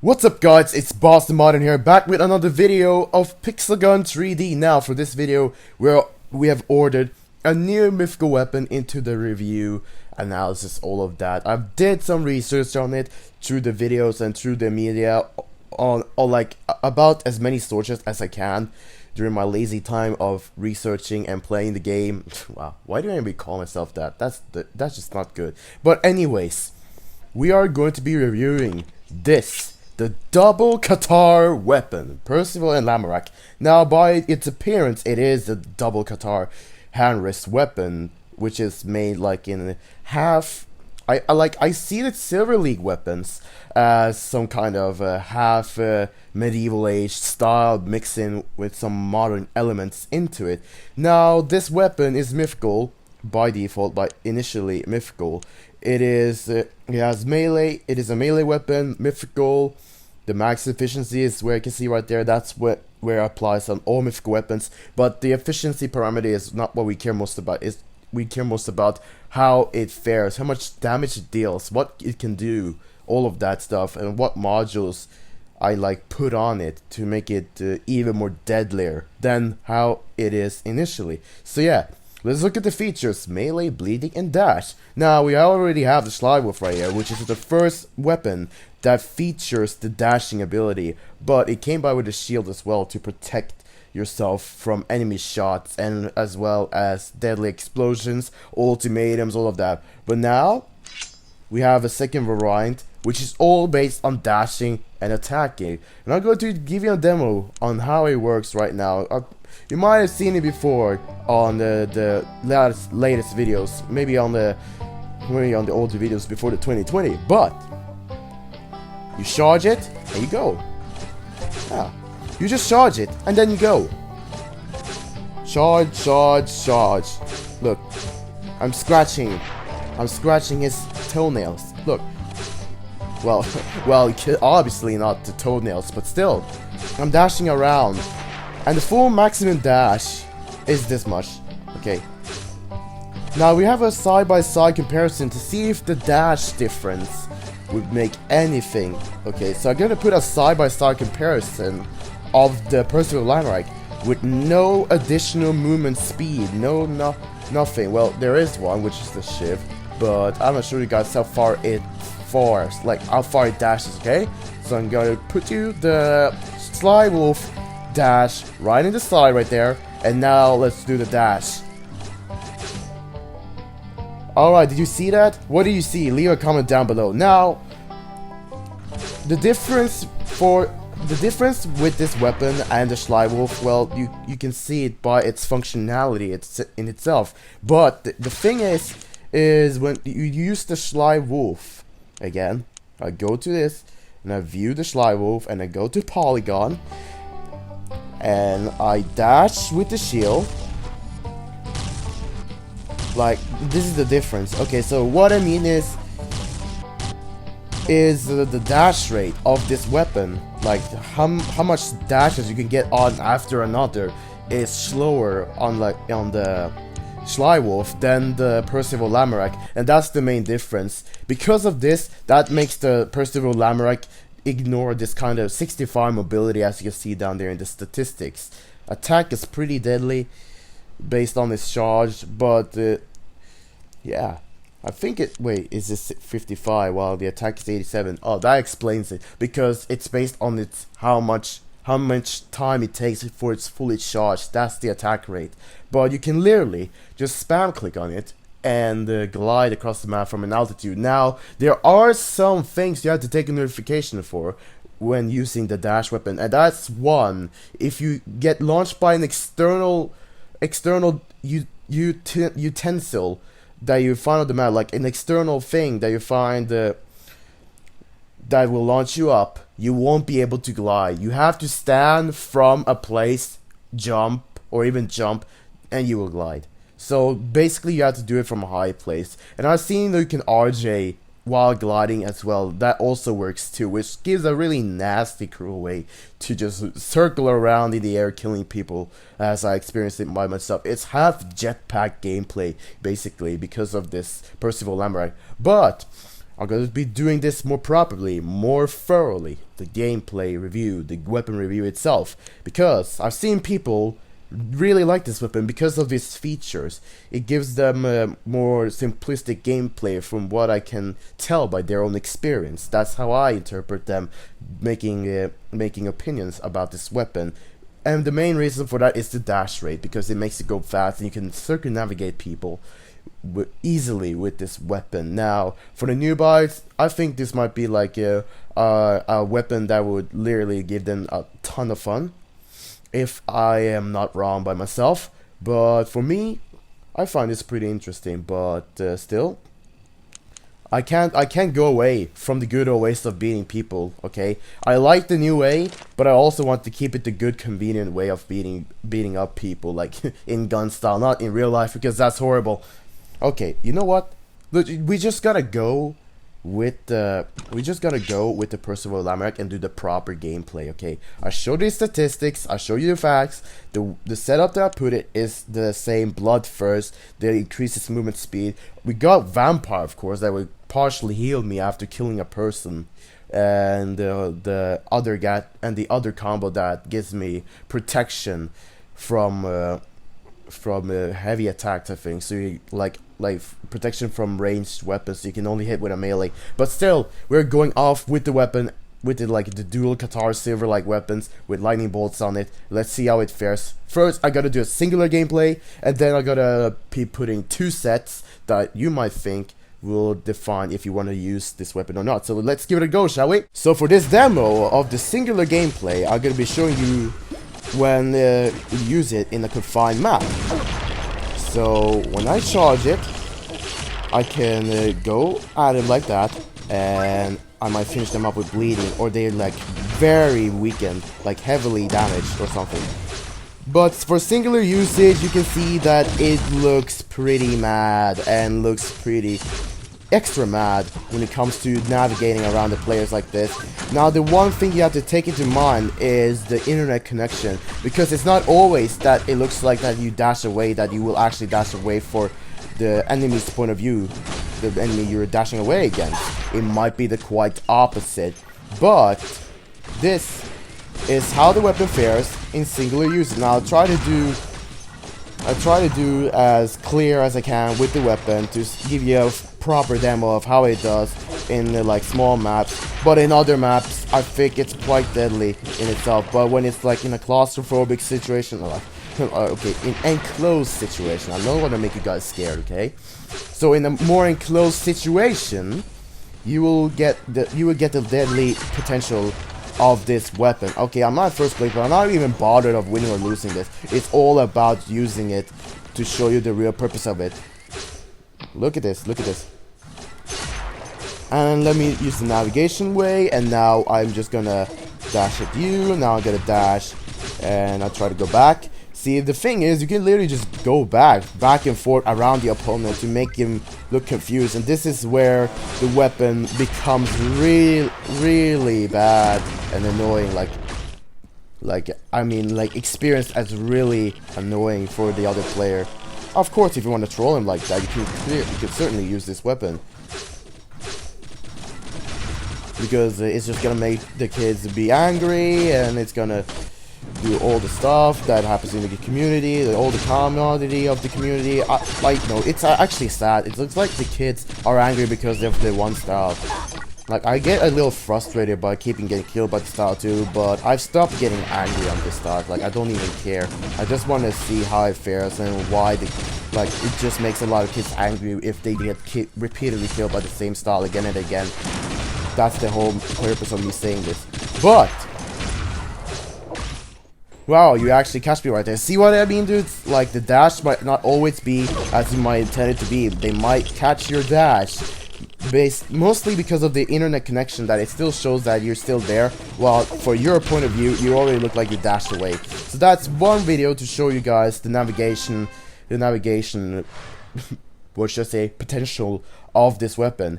What's up guys, it's Boston Modern here, back with another video of Pixel 3D. Now for this video, we have ordered a new mythical weapon into the review, analysis, all of that. I've did some research on it through the videos and through the media on like about as many sources as I can during my lazy time of researching and playing the game. Wow, why do I even call myself that? That's just not good. But anyways, we are going to be reviewing the double Qatar weapon, Percival and Lamorak. Now, by its appearance, it is a double Qatar hand wrist weapon, which is made like in half. I see the Silver League weapons as some kind of half medieval age style mixing with some modern elements into it. Now, this weapon is mythical by default, by initially mythical. It has melee. It is a melee weapon, mythical. The max efficiency is where you can see right there. That's where it applies on all mythical weapons. But the efficiency parameter is not what we care most about. We care most about how it fares, how much damage it deals, what it can do, all of that stuff, and what modules I like put on it to make it even more deadlier than how it is initially. So yeah. Let's look at the features: melee, bleeding, and dash. Now, we already have the Slide Wolf right here, which is the first weapon that features the dashing ability, but it came by with a shield as well to protect yourself from enemy shots, and as well as deadly explosions, ultimatums, all of that. But now, we have a second variant, which is all based on dashing and attacking. And I'm going to give you a demo on how it works right now. You might have seen it before on the latest videos, maybe on the older videos before the 2020. But you charge it and you go. Yeah, you just charge it and then you go. Charge, charge, charge. Look, I'm scratching his toenails. Look. Well, obviously not the toenails, but still, I'm dashing around. And the full maximum dash is this much. Okay. Now we have a side-by-side comparison to see if the dash difference would make anything. Okay, so I'm gonna put a side-by-side comparison of the Percival Lamorak with no additional movement speed, nothing. Well, there is one, which is the shift, but I'm gonna show you guys how far it fars, like how far it dashes. Okay, so I'm gonna put you the Slide Wolf dash right in the side right there, and now let's do the dash. Alright, did you see that? What do you see? Leave a comment down below. Now, the difference with this weapon and the Slide Wolf, well, you can see it by its functionality in itself. But the thing is when you use the Slide Wolf, again, I go to this and I view the Slide Wolf and I go to polygon and I dash with the shield. Like, this is the difference. Okay, so what I mean is the dash rate of this weapon, like how much dashes you can get on after another, is slower on the Slide Wolf than the Percival Lamorak, and that's the main difference. Because of this, that makes the Percival Lamorak ignore this kind of 65 mobility, as you can see down there in the statistics. Attack is pretty deadly based on its charge, but yeah, I think wait, is this 55 while the attack is 87? Oh, that explains it, because it's based on how much time it takes before it's fully charged. That's the attack rate. But you can literally just spam click on it and glide across the map from an altitude. Now, there are some things you have to take a notification for when using the dash weapon, and that's one: if you get launched by an external utensil that you find on the map, like an external thing that you find that will launch you up, you won't be able to glide. You have to stand from a place, jump, or even jump, and you will glide. So basically you have to do it from a high place. And I've seen that you can RJ while gliding as well. That also works too, which gives a really nasty, cruel way to just circle around in the air killing people, as I experienced it by myself. It's half jetpack gameplay basically because of this Percival Lamorak. But I'm gonna be doing this more properly, more thoroughly. The gameplay review, the weapon review itself, because I've seen people really like this weapon because of its features. It gives them a more simplistic gameplay from what I can tell by their own experience. That's how I interpret them making opinions about this weapon. And the main reason for that is the dash rate, because it makes it go fast and you can circumnavigate people easily with this weapon. Now, for the newbies, I think this might be like a weapon that would literally give them a ton of fun, if I am not wrong by myself. But for me, I find this pretty interesting. But still, I can't go away from the good old ways of beating people. Okay, I like the new way, but I also want to keep it the good, convenient way of beating up people, like in gun style, not in real life, because that's horrible. Okay, you know what? Look, we just gotta go with the Percival Lamorak and do the proper gameplay. Okay, I showed you the statistics, I show you the facts. The setup that I put it is the same. Blood first, that increases movement speed. We got vampire, of course, that would partially heal me after killing a person, and the other combo that gives me protection from heavy attacks, I think. So you like protection from ranged weapons, so you can only hit with a melee. But still, we're going off with the weapon, with the dual Qatar silver like weapons with lightning bolts on it. Let's see how it fares. First, I gotta do a singular gameplay, and then I gotta be putting two sets that you might think will define if you want to use this weapon or not. So let's give it a go, shall we? So for this demo of the singular gameplay, I'm gonna be showing you when you use it in a confined map. So when I charge it, I can go at it like that, and I might finish them up with bleeding, or they're like very weakened, like heavily damaged or something. But for singular usage, you can see that it looks pretty mad, and looks pretty extra mad when it comes to navigating around the players like this. Now, the one thing you have to take into mind is the internet connection, because it's not always that it looks like that you dash away, that you will actually dash away for the enemy's point of view, the enemy you're dashing away against. It might be the quite opposite, but this is how the weapon fares in singular use. Now, I try to do as clear as I can with the weapon to give you a proper demo of how it does in like small maps, but in other maps I think it's quite deadly in itself. But when it's like in a claustrophobic situation, okay, in enclosed situation, I don't want to make you guys scared, okay? So in a more enclosed situation, you will get the deadly potential of this weapon. Okay, I'm not first place, but I'm not even bothered of winning or losing this. It's all about using it to show you the real purpose of it. Look at this, look at this. And let me use the navigation way, and now I'm just gonna dash at you. Now I'm gonna dash, and I try to go back. See, the thing is, you can literally just go back and forth around the opponent to make him look confused, and this is where the weapon becomes really bad and annoying. I mean, experienced as really annoying for the other player. Of course, if you want to troll him like that, you can certainly use this weapon, because it's just gonna make the kids be angry, and it's gonna do all the stuff that happens in the community, all the commodity of the community. It's actually sad. It looks like the kids are angry because of the one style. Like, I get a little frustrated by keeping getting killed by the style too, but I've stopped getting angry on this style. Like, I don't even care. I just want to see how it fares and why it just makes a lot of kids angry if they get repeatedly killed by the same style again and again. That's the whole purpose of me saying this. But wow, you actually catch me right there. See what I mean, dude? Like, the dash might not always be as you might intend it to be. They might catch your dash, mostly because of the internet connection, that it still shows that you're still there, while for your point of view, you already look like you dashed away. So that's one video to show you guys the navigation, what should I say, potential of this weapon.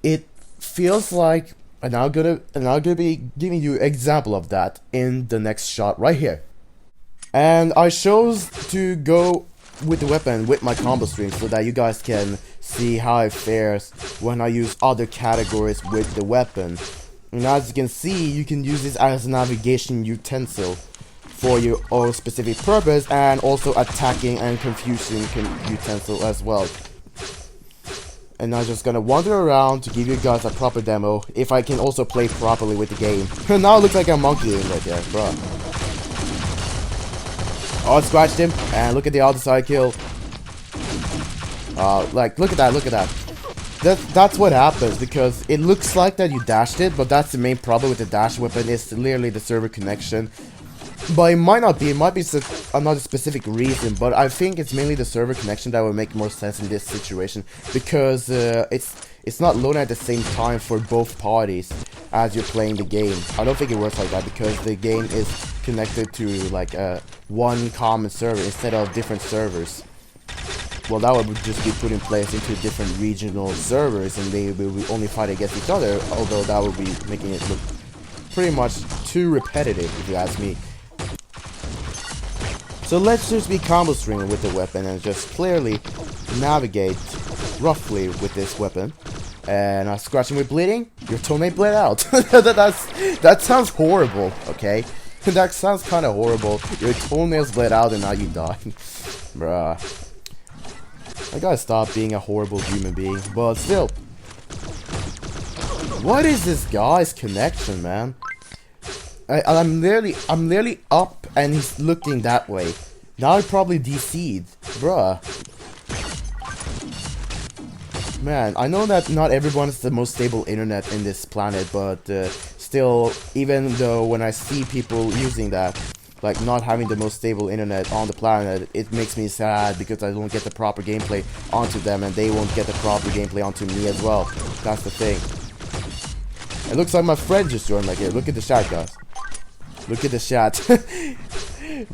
It feels like, and I'm gonna be giving you an example of that in the next shot right here. And I chose to go with the weapon with my combo stream so that you guys can see how it fares when I use other categories with the weapon. And as you can see, you can use this as a navigation utensil for your own specific purpose, and also attacking and confusing utensil as well. And I'm just gonna wander around to give you guys a proper demo, if I can also play properly with the game. Now it looks like I'm monkeying right there, bro. Oh, I scratched him, and look at the other side kill. Like, look at that, look at that. That's what happens, because it looks like that you dashed it, but that's the main problem with the dash weapon, is literally the server connection. But it might not be, it might be another specific reason, but I think it's mainly the server connection that would make more sense in this situation, because it's not loading at the same time for both parties as you're playing the game. I don't think it works like that, because the game is connected to like one common server instead of different servers. Well, that would just be put in place into different regional servers, and they will only fight against each other, although that would be making it look pretty much too repetitive, if you ask me. So let's just be combo stringing with the weapon and just clearly navigate roughly with this weapon. And I scratch him with bleeding. Your toenail bled out. That sounds horrible, okay? That sounds kind of horrible. Your toenails bled out and now you die. Bruh. I gotta stop being a horrible human being. But still. What is this guy's connection, man? I'm literally up and he's looking that way. Now I probably DC'd. Bruh. Man, I know that not everyone has the most stable internet in this planet, but still, even though when I see people using that, like not having the most stable internet on the planet, it makes me sad because I don't get the proper gameplay onto them, and they won't get the proper gameplay onto me as well. That's the thing. It looks like my friend just joined right here. Look at the chat, guys. Look at the chat.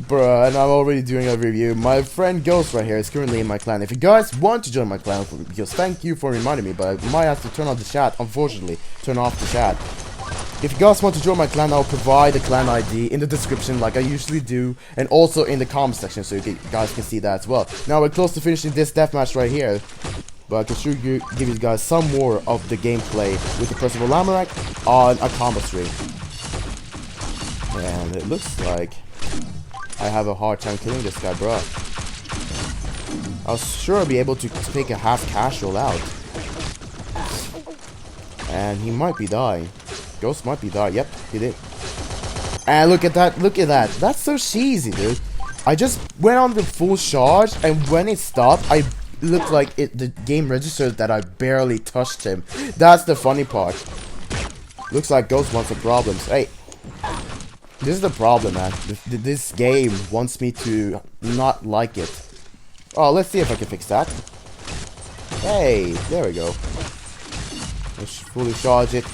Bruh, and I'm already doing a review. My friend Ghost right here is currently in my clan. If you guys want to join my clan, because thank you for reminding me, but I might have to turn on the chat, unfortunately. Turn off the chat. If you guys want to join my clan, I'll provide the clan ID in the description like I usually do, and also in the comment section so you guys can see that as well. Now we're close to finishing this deathmatch right here, but I can sure give you guys some more of the gameplay with the Percival Lamorak on a combo string. And it looks like I have a hard time killing this guy, bro. I'll sure be able to take a half casual out. And he might be dying. Ghost might be dying. Yep, he did. And look at that, look at that. That's so cheesy, dude. I just went on the full charge, and when it stopped, I looked like the game registered that I barely touched him. That's the funny part. Looks like Ghost wants some problems. Hey. This is the problem, man. This game wants me to not like it. Oh, let's see if I can fix that. Hey, there we go. Let's fully charge it.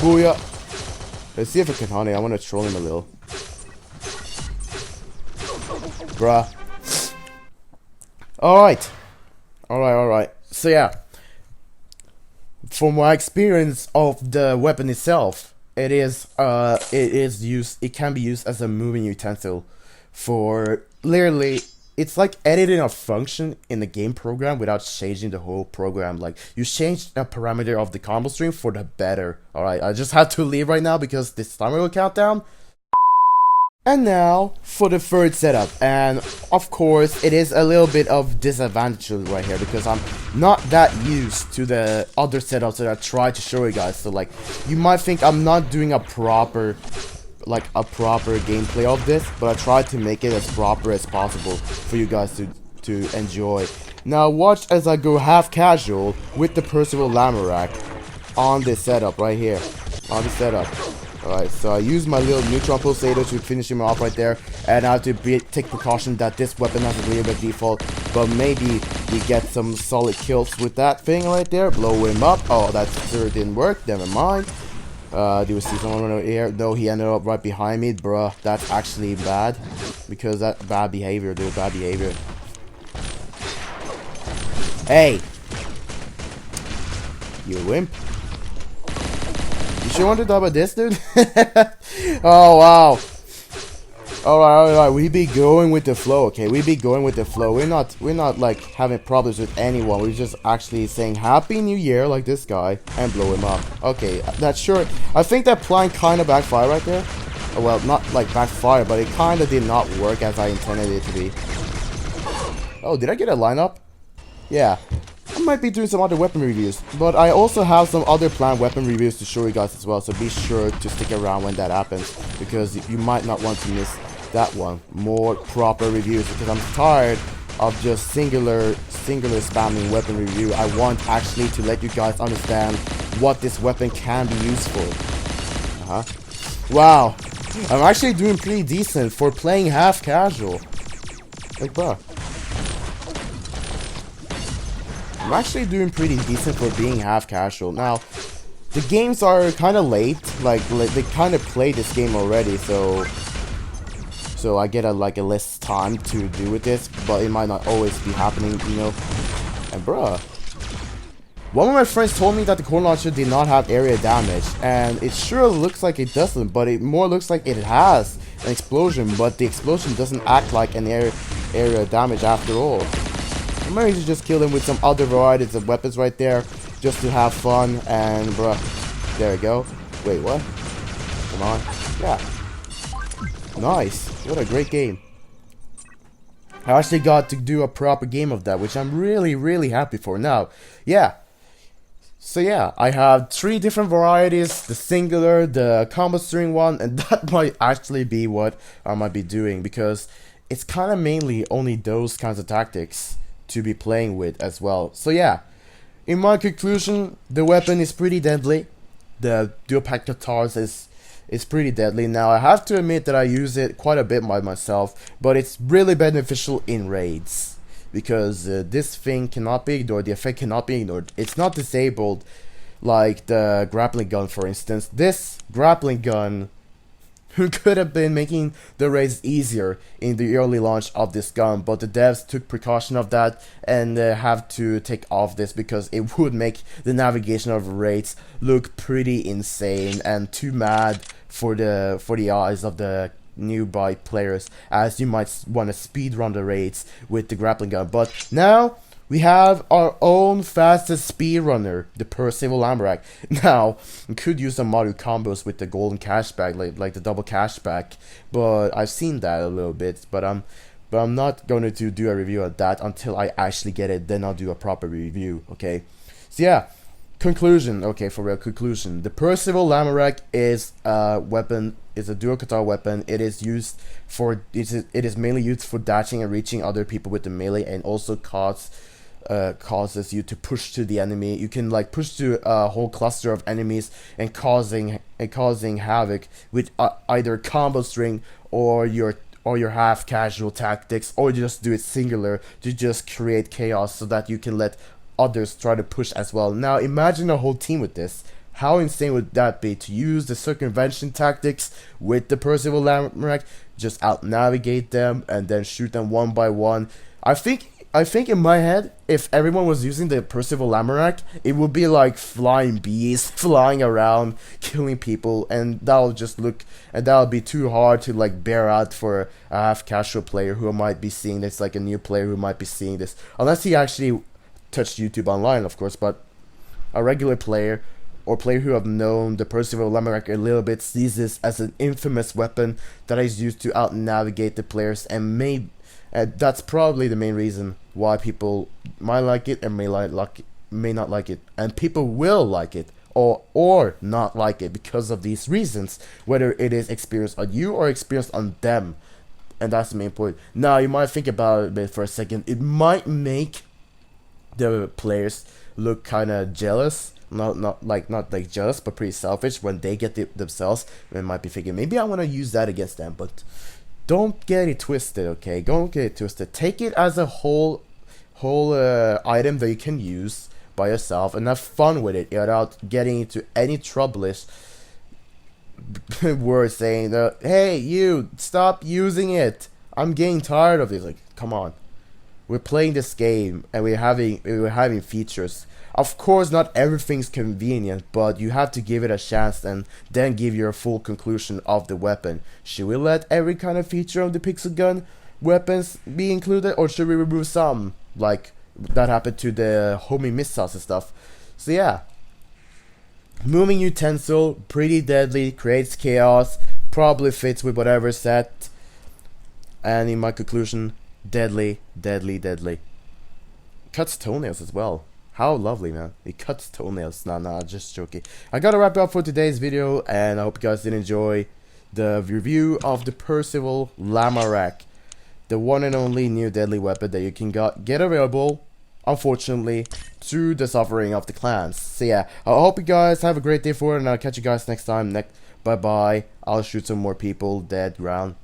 Booyah. Let's see if I can honey. I want to troll him a little. Bruh. Alright. Alright. So yeah. From my experience of the weapon itself, it can be used as a moving utensil for literally, it's like editing a function in the game program without changing the whole program. Like, you change a parameter of the combo string for the better. Alright, I just have to leave right now because this timer will count down. And now for the third setup, and of course it is a little bit of disadvantage right here because I'm not that used to the other setups that I tried to show you guys. So like, you might think I'm not doing a proper gameplay of this, but I tried to make it as proper as possible for you guys to enjoy. Now watch as I go half casual with the Percival Lamorak on this setup right here, on the setup. Alright, so I use my little neutron pulsator to finish him off right there, and I have to take precaution that this weapon has a little bit default, but maybe we get some solid kills with that thing right there. Blow him up. Oh, that sure didn't work, never mind. Do we see someone over here? No, he ended up right behind me. Bruh, that's actually bad, because that bad behavior, dude, bad behavior. Hey! You wimp. You sure want to die by this, dude? Oh, wow. Alright, we be going with the flow, okay? We be going with the flow. We're not like having problems with anyone. We're just actually saying Happy New Year like this guy and blow him up. Okay, that's sure. I think that plan kind of backfired right there. Oh, well, not like backfire, but it kind of did not work as I intended it to be. Oh, did I get a lineup? Yeah. I might be doing some other weapon reviews, but I also have some other planned weapon reviews to show you guys as well, so be sure to stick around when that happens, because you might not want to miss that one. More proper reviews, because I'm tired of just singular spamming weapon review. I want actually to let you guys understand what this weapon can be used for. Wow, I'm actually doing pretty decent for playing half casual. Like, bruh. I'm actually doing pretty decent for being half casual. Now, the games are kind of late. Like they kind of played this game already, so I get a less time to do with this, but it might not always be happening, you know. And bruh, one of my friends told me that the core launcher did not have area damage, and it sure looks like it doesn't, but it more looks like it has an explosion, but the explosion doesn't act like an area damage after all. I might just kill him with some other varieties of weapons right there, just to have fun, and bruh, there we go. Wait, what? Come on. Yeah. Nice. What a great game. I actually got to do a proper game of that, which I'm really happy for. Now, yeah. So yeah, I have 3 different varieties, the singular, the combo string one, and that might actually be what I might be doing, because it's kind of mainly only those kinds of tactics to be playing with as well. So yeah, in my conclusion, the weapon is pretty deadly. The dual pack guitars is pretty deadly. Now I have to admit that I use it quite a bit by myself, but it's really beneficial in raids, because this thing cannot be ignored, the effect cannot be ignored. It's not disabled like the grappling gun, for instance. This grappling gun could have been making the raids easier in the early launch of this gun, but the devs took precaution of that and have to take off this, because it would make the navigation of raids look pretty insane and too mad for the eyes of the newbie players, as you might want to speedrun the raids with the grappling gun. But now we have our own fastest speedrunner, the Percival Lamorak. Now, we could use some modern combos with the golden cashback, like the double cashback, but I've seen that a little bit, but I'm not going to do a review of that until I actually get it. Then I'll do a proper review, okay? So yeah, conclusion, okay, for real, conclusion. The Percival Lamorak is a weapon, is a dual guitar weapon. It is used for, it is mainly used for dashing and reaching other people with the melee, and also causes you to push to the enemy. You can like push to a whole cluster of enemies and causing havoc with either combo string or your half casual tactics, or just do it singular to just create chaos so that you can let others try to push as well. Now imagine a whole team with this. How insane would that be to use the circumvention tactics with the Percival Lamorak, just out navigate them and then shoot them one by one. I think in my head, if everyone was using the Percival Lamorak, it would be like flying bees, flying around, killing people, and that'll be too hard to like bear out for a half casual player who might be seeing this, like a new player who might be seeing this, unless he actually touched YouTube online, of course. But a regular player, or player who have known the Percival Lamorak a little bit, sees this as an infamous weapon that is used to out navigate the players, and that's probably the main reason why people might like it and may not like it, and people will like it or not like it because of these reasons, whether it is experienced on you or experienced on them, and that's the main point. Now you might think about it a bit for a second. It might make the players look kind of jealous, not like jealous, but pretty selfish when they get themselves. They might be thinking, maybe I want to use that against them, but don't get it twisted, okay? Don't get it twisted. Take it as a whole item that you can use by yourself and have fun with it without getting into any troublish words saying that, hey, you, stop using it. I'm getting tired of it. Like, come on. We're playing this game and we're having features. Of course, not everything's convenient, but you have to give it a chance and then give your full conclusion of the weapon. Should we let every kind of feature of the pixel gun weapons be included, or should we remove some, like that happened to the homing missiles and stuff? So yeah, moving utensil, pretty deadly, creates chaos, probably fits with whatever set, and in my conclusion, deadly, deadly, deadly. Cuts toenails as well. How lovely, man. It cuts toenails. Nah, just joking. I gotta wrap it up for today's video, and I hope you guys did enjoy the review of the Percival Lamorak, the one and only new deadly weapon that you can get available, unfortunately, through the suffering of the clans. So yeah, I hope you guys have a great day for it, and I'll catch you guys next time. Bye bye. I'll shoot some more people dead round.